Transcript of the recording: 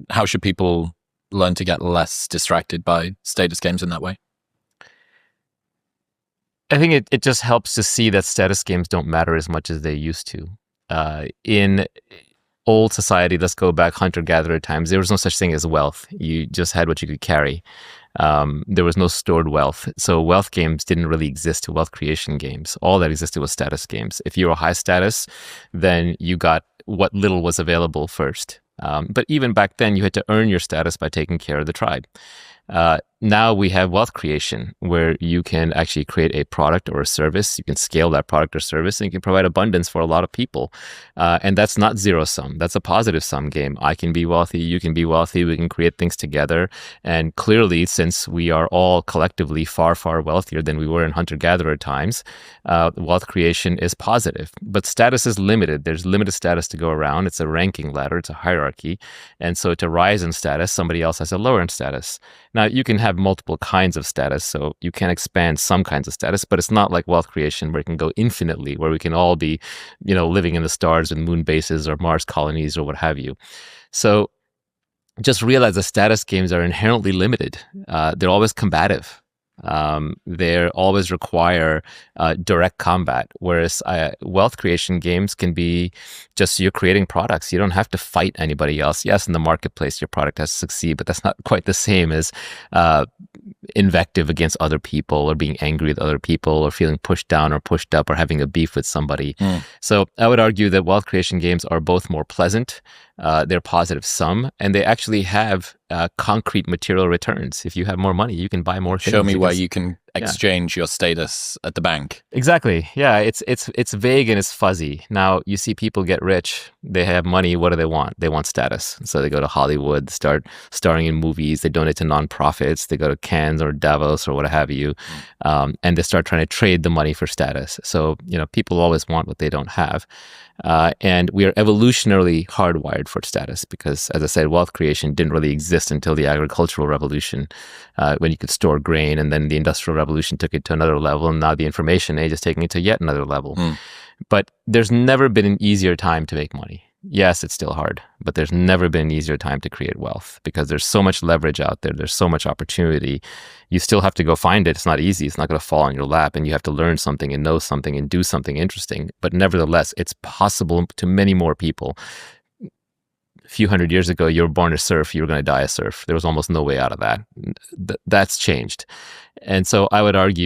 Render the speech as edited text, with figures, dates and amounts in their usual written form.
How should people learn to get less distracted by status games in that way? I think it just helps to see that status games don't matter as much as they used to. In old society, let's go back hunter-gatherer times, there was no such thing as wealth. You just had what you could carry. There was no stored wealth. So wealth games didn't really exist, wealth creation games. All that existed was status games. If you were high status, then you got what little was available first. But even back then, you had to earn your status by taking care of the tribe. Now we have wealth creation where you can actually create a product or a service. You can scale that product or service and you can provide abundance for a lot of people. And that's not zero sum. That's a positive sum game. I can be wealthy. You can be wealthy. We can create things together. And clearly, since we are all collectively far, far wealthier than we were in hunter-gatherer times, wealth creation is positive. But status is limited. There's limited status to go around. It's a ranking ladder. It's a hierarchy. And so to rise in status, somebody else has to lower in status. Now, you can have multiple kinds of status, so you can expand some kinds of status, but it's not like wealth creation where it can go infinitely, where we can all be, living in the stars with moon bases or Mars colonies or what have you. So just realize that status games are inherently limited. They're always combative. They always require direct combat, whereas wealth creation games can be just you're creating products. You don't have to fight anybody else. Yes, in the marketplace, your product has to succeed, but that's not quite the same as invective against other people or being angry with other people or feeling pushed down or pushed up or having a beef with somebody. So I would argue that wealth creation games are both more pleasant. They're positive sum, and they actually have concrete material returns. If you have more money, you can buy more things. Show me where you can exchange your status at the bank. Exactly. Yeah, it's vague and it's fuzzy. Now, you see people get rich, they have money, what do they want? They want status. So they go to Hollywood, start starring in movies, they donate to nonprofits, they go to Cannes or Davos or what have you, and they start trying to trade the money for status. So, people always want what they don't have. And we are evolutionarily hardwired for status because, as I said, wealth creation didn't really exist until the agricultural revolution, when you could store grain, and then the industrial revolution took it to another level, and now the information age is taking it to yet another level. But there's never been an easier time to make money. Yes, it's still hard, but there's never been an easier time to create wealth because there's so much leverage out there. There's so much opportunity. You still have to go find it. It's not easy. It's not going to fall on your lap, and you have to learn something and know something and do something interesting. But nevertheless, it's possible to many more people. A few hundred years ago, you were born a serf, you were going to die a serf. There was almost no way out of that. That's changed. And so I would argue